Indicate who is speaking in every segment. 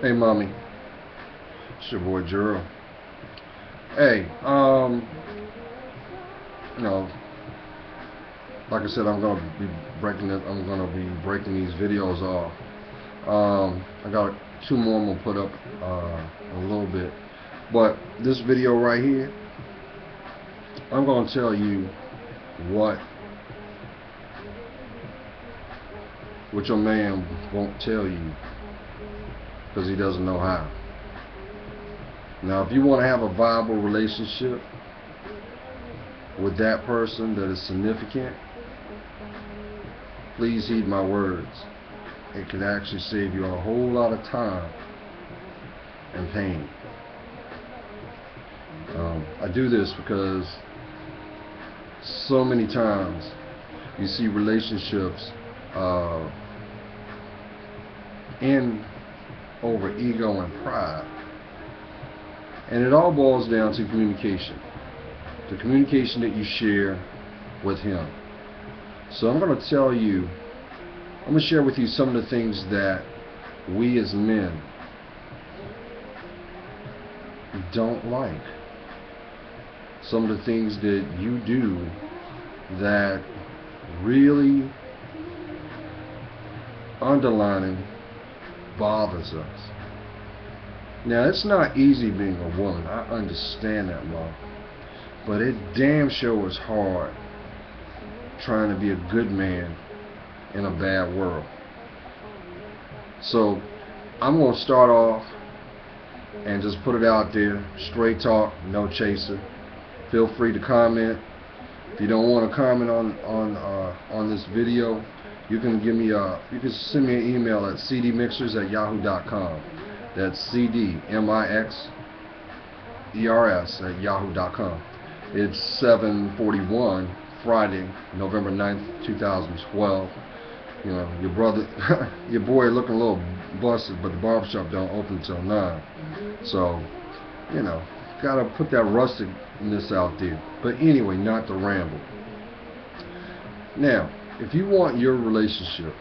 Speaker 1: Hey, mommy. It's your boy Jero. Hey, you know, like I said, I'm gonna be breaking these videos off. I got two more I'm gonna put up in a little bit, but this video right here, I'm gonna tell you what your man won't tell you because he doesn't know how. Now, if you want to have a viable relationship with that person that is significant, please heed my words. It can actually save you a whole lot of time and pain. I do this because so many times you see relationships end over ego and pride. And it all boils down to communication. The communication that you share with him. So I'm going to share with you some of the things that we as men don't like. Some of the things that you do that really underlining bothers us. Now, it's not easy being a woman. I understand that, Mom. But it damn sure is hard trying to be a good man in a bad world. So, I'm going to start off and just put it out there. Straight talk, no chaser. Feel free to comment. If you don't want to comment on this video, you can send me an email at cdmixers@yahoo.com. That's cdmixers@yahoo.com. It's 7:41 Friday, November 9th, 2012. You know, your brother, your boy looking a little busted, but the barbershop don't open until 9. So, you know, gotta put that rusticness out there. But anyway, not to ramble. Now, if you want your relationship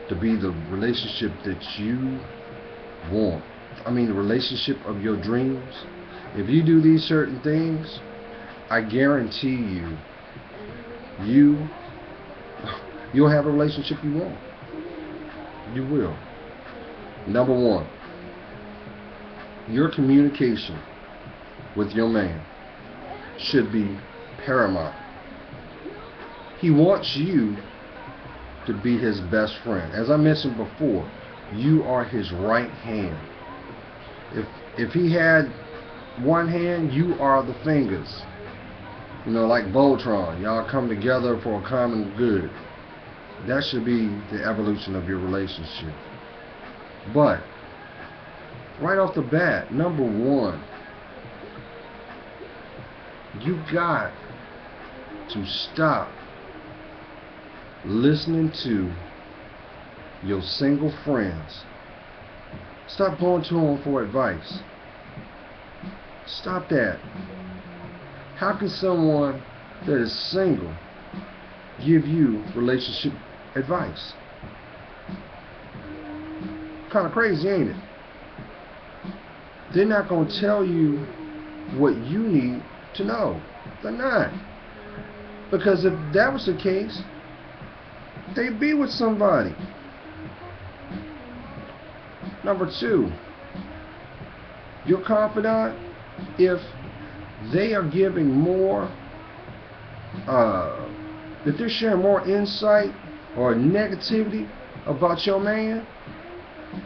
Speaker 1: to be the relationship that you want, the relationship of your dreams, if you do these certain things, I guarantee you'll have a relationship you want. You will. Number one, your communication with your man should be paramount. He wants you to be his best friend. As I mentioned before, you are his right hand. If he had one hand, you are the fingers. You know, like Voltron, y'all come together for a common good. That should be the evolution of your relationship. But right off the bat, number one, you got to stop listening to your single friends. Stop going to them for advice. Stop that. How can someone that is single give you relationship advice? Kind of crazy, ain't it? They're not going to tell you what you need to know. They're not. Because if that was the case, they'd be with somebody. Number two, your confidant, if they are giving more, if they're sharing more insight or negativity about your man,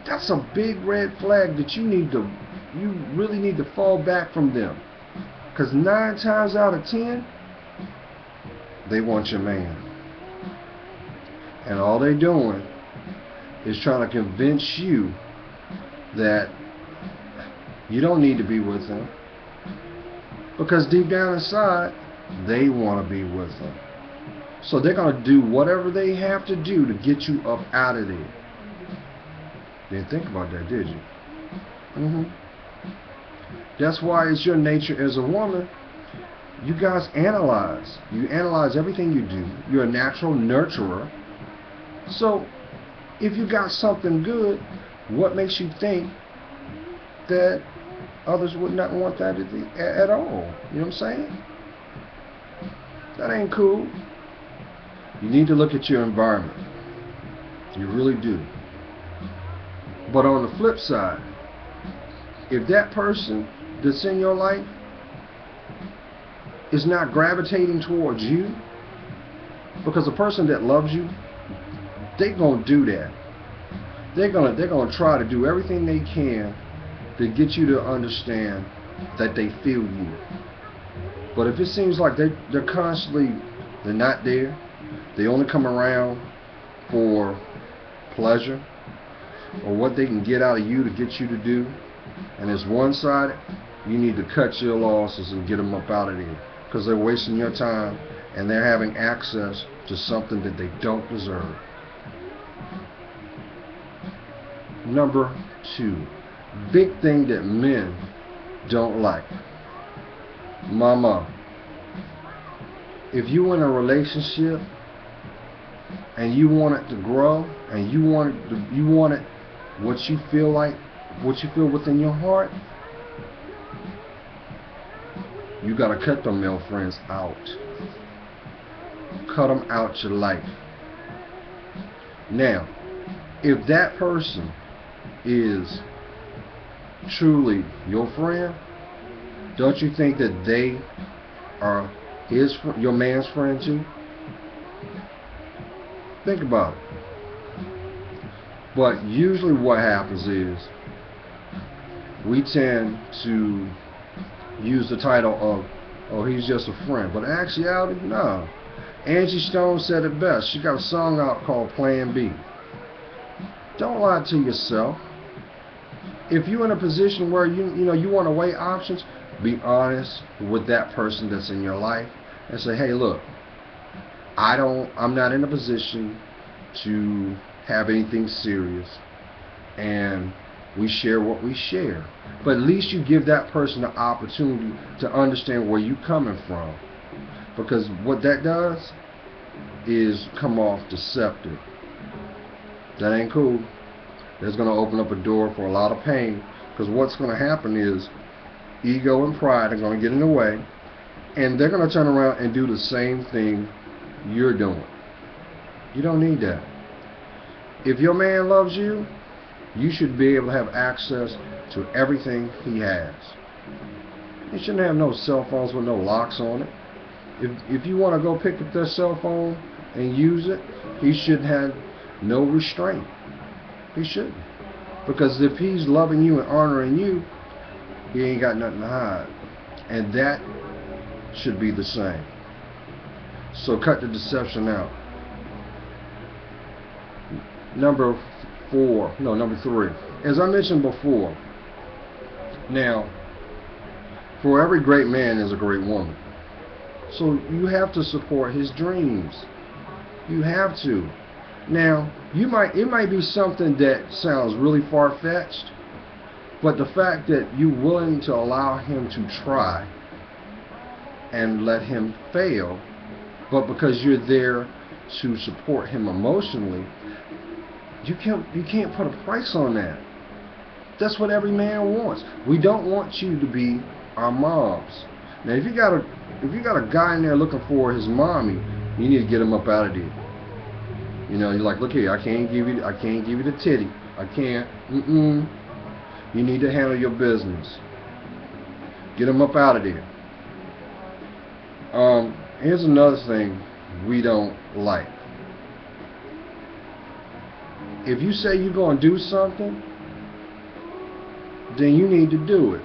Speaker 1: that's a big red flag that you really need to fall back from them. Because 9 times out of 10, they want your man. And all they're doing is trying to convince you that you don't need to be with them. Because deep down inside, they want to be with them. So they're going to do whatever they have to do to get you up out of there. Didn't think about that, did you? That's why it's your nature as a woman. You guys analyze. You analyze everything you do. You're a natural nurturer. So if you got something good, what makes you think that others would not want that at all. You know what I'm saying? That ain't cool. You need to look at your environment. You really do. But on the flip side, if that person that's in your life is not gravitating towards you, because a person that loves you, they're gonna do that. They're gonna try to do everything they can to get you to understand that they feel you. But if it seems like they're not there, they only come around for pleasure or what they can get out of you to get you to do, and it's one-sided, you need to cut your losses and get them up out of there, because they're wasting your time and they're having access to something that they don't deserve. Number 2, big thing that men don't like. Mama, if you in a relationship and you want it to grow and you want it what you feel within your heart, you gotta cut them male friends out. Cut them out your life. Now, if that person is truly your friend, don't you think that they are your man's friend too? Think about it. But usually what happens is we tend to use the title of, oh, he's just a friend. But in actuality, no. Angie Stone said it best. She got a song out called Plan B. Don't lie to yourself. If you're in a position where you want to weigh options, be honest with that person that's in your life and say, hey, look, I'm not in a position to have anything serious, and we share what we share. But at least you give that person the opportunity to understand where you're coming from, because what that does is come off deceptive. That ain't cool. That's going to open up a door for a lot of pain, because what's going to happen is ego and pride are going to get in the way, and they're going to turn around and do the same thing you're doing. You don't need that. If your man loves you, you should be able to have access to everything he has. He shouldn't have no cell phones with no locks on it. If you want to go pick up their cell phone and use it, he should have no restraint. He shouldn't. Because if he's loving you and honoring you, he ain't got nothing to hide. And that should be the same. So cut the deception out. Number 3. As I mentioned before, now, for every great man is a great woman. So you have to support his dreams. You have to. Now, it might be something that sounds really far-fetched, but the fact that you're willing to allow him to try and let him fail, but because you're there to support him emotionally, you can't put a price on that. That's what every man wants. We don't want you to be our moms. Now, if you got a guy in there looking for his mommy, you need to get him up out of there. You know, you're like, look here, I can't give you the titty. I can't. You need to handle your business. Get him up out of there. Here's another thing we don't like. If you say you're going to do something, then you need to do it.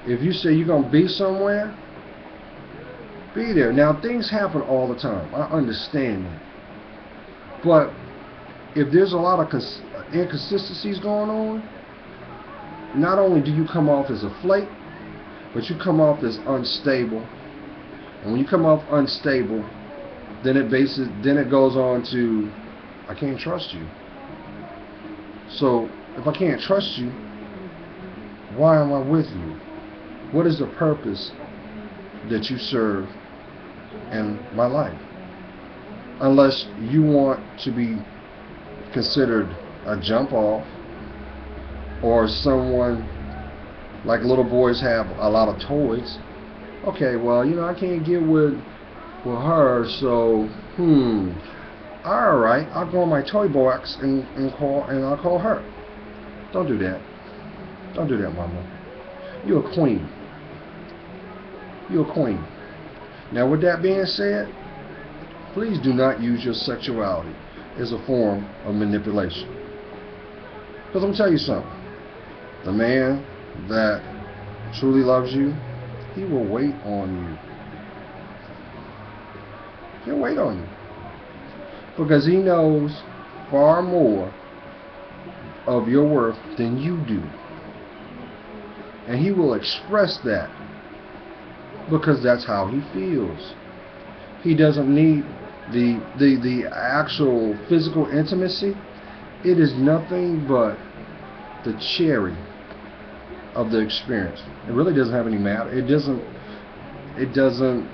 Speaker 1: If you say you're going to be somewhere, be there. Now, things happen all the time. I understand that. But if there's a lot of inconsistencies going on, not only do you come off as a flake, but you come off as unstable. And when you come off unstable, then it goes on to, I can't trust you. So if I can't trust you, why am I with you? What is the purpose that you serve in my life? Unless you want to be considered a jump off, or someone, like little boys have a lot of toys. Okay, well, I can't get with her, so all right, I'll go in my toy box and I'll call her. Don't do that. Don't do that, mama. You're a queen. You're a queen. Now, with that being said, please do not use your sexuality as a form of manipulation. Because I'm going to tell you something. The man that truly loves you, he will wait on you. He'll wait on you. Because he knows far more of your worth than you do. And he will express that because that's how he feels. He doesn't need the actual physical intimacy. It is nothing but the cherry of the experience. It really doesn't have any matter. It doesn't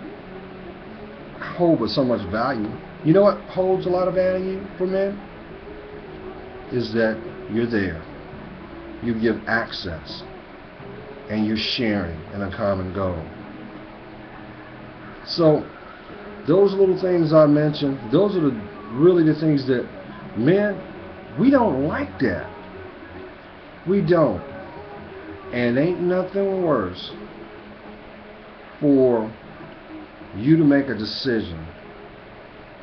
Speaker 1: hold with so much value. You know what holds a lot of value for men? Is that you're there. You give access. And you're sharing in a common goal. So, those little things I mentioned, those are really the things that men, we don't like that. We don't. And ain't nothing worse for you to make a decision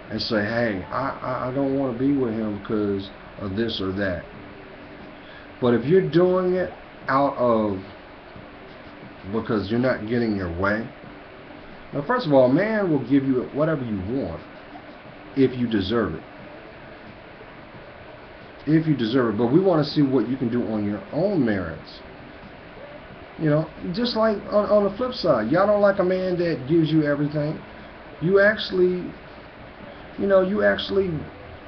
Speaker 1: and say, hey, I don't want to be with him because of this or that. But if you're doing it out of because you're not getting your way. Now, first of all, a man will give you whatever you want if you deserve it. If you deserve it. But we want to see what you can do on your own merits. Just like on the flip side, y'all don't like a man that gives you everything. You actually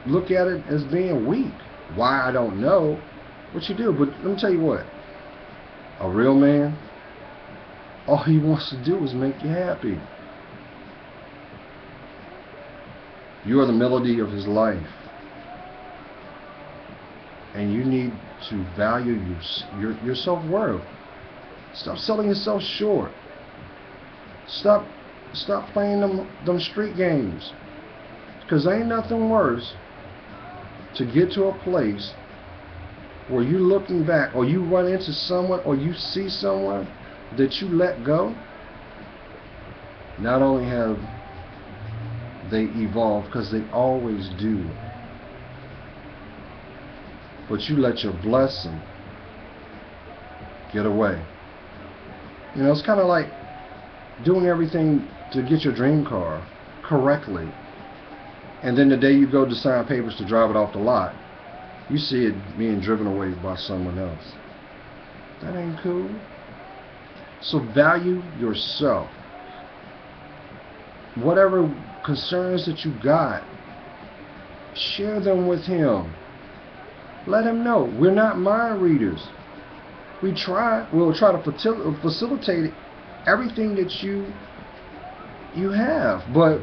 Speaker 1: look at it as being weak. Why, I don't know what you do. But let me tell you what. A real man, all he wants to do is make you happy. You are the melody of his life. And you need to value your self-worth. Stop selling yourself short. Stop playing them street games. Because ain't nothing worse to get to a place where you're looking back, or you run into someone, or you see someone that you let go. Not only have they evolved, because they always do, but you let your blessing get away. It's kind of like doing everything to get your dream car correctly, and then the day you go to sign papers to drive it off the lot, you see it being driven away by someone else. That ain't cool. So value yourself. Whatever concerns that you got, share them with him. Let him know. We're not mind readers. We'll try to facilitate everything that you have. But,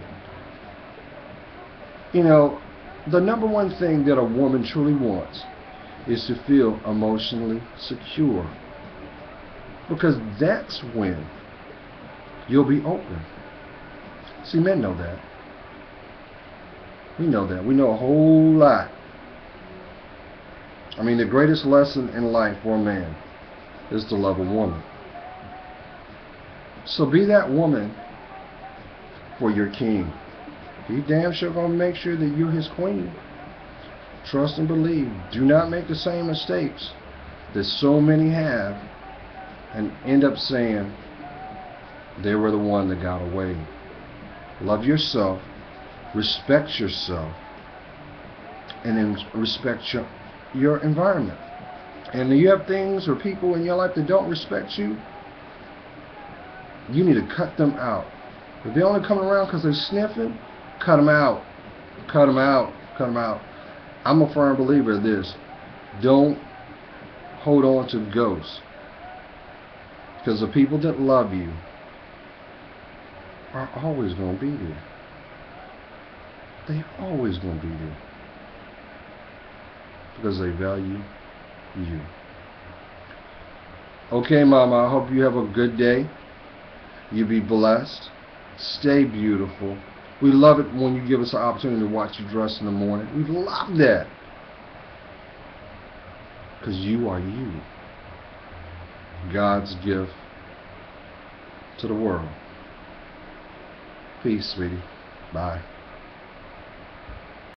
Speaker 1: the number one thing that a woman truly wants is to feel emotionally secure. Because that's when you'll be open. See, men know that. We know that. We know a whole lot. I mean, the greatest lesson in life for a man is to love a woman. So be that woman for your king. He damn sure gonna make sure that you're his queen. Trust and believe. Do not make the same mistakes that so many have and end up saying they were the one that got away. Love yourself, respect yourself, and then respect your environment. And if you have things or people in your life that don't respect you, you need to cut them out. If they're only coming around because they're sniffing, cut them out. Cut them out. Cut them out. I'm a firm believer of this. Don't hold on to ghosts. Because the people that love you are always going to be there. They're always going to be there. Because they value you. Okay, Mama, I hope you have a good day. You be blessed. Stay beautiful. We love it when you give us an opportunity to watch you dress in the morning. We love that. Because you are you. God's gift to the world. Peace, sweetie. Bye.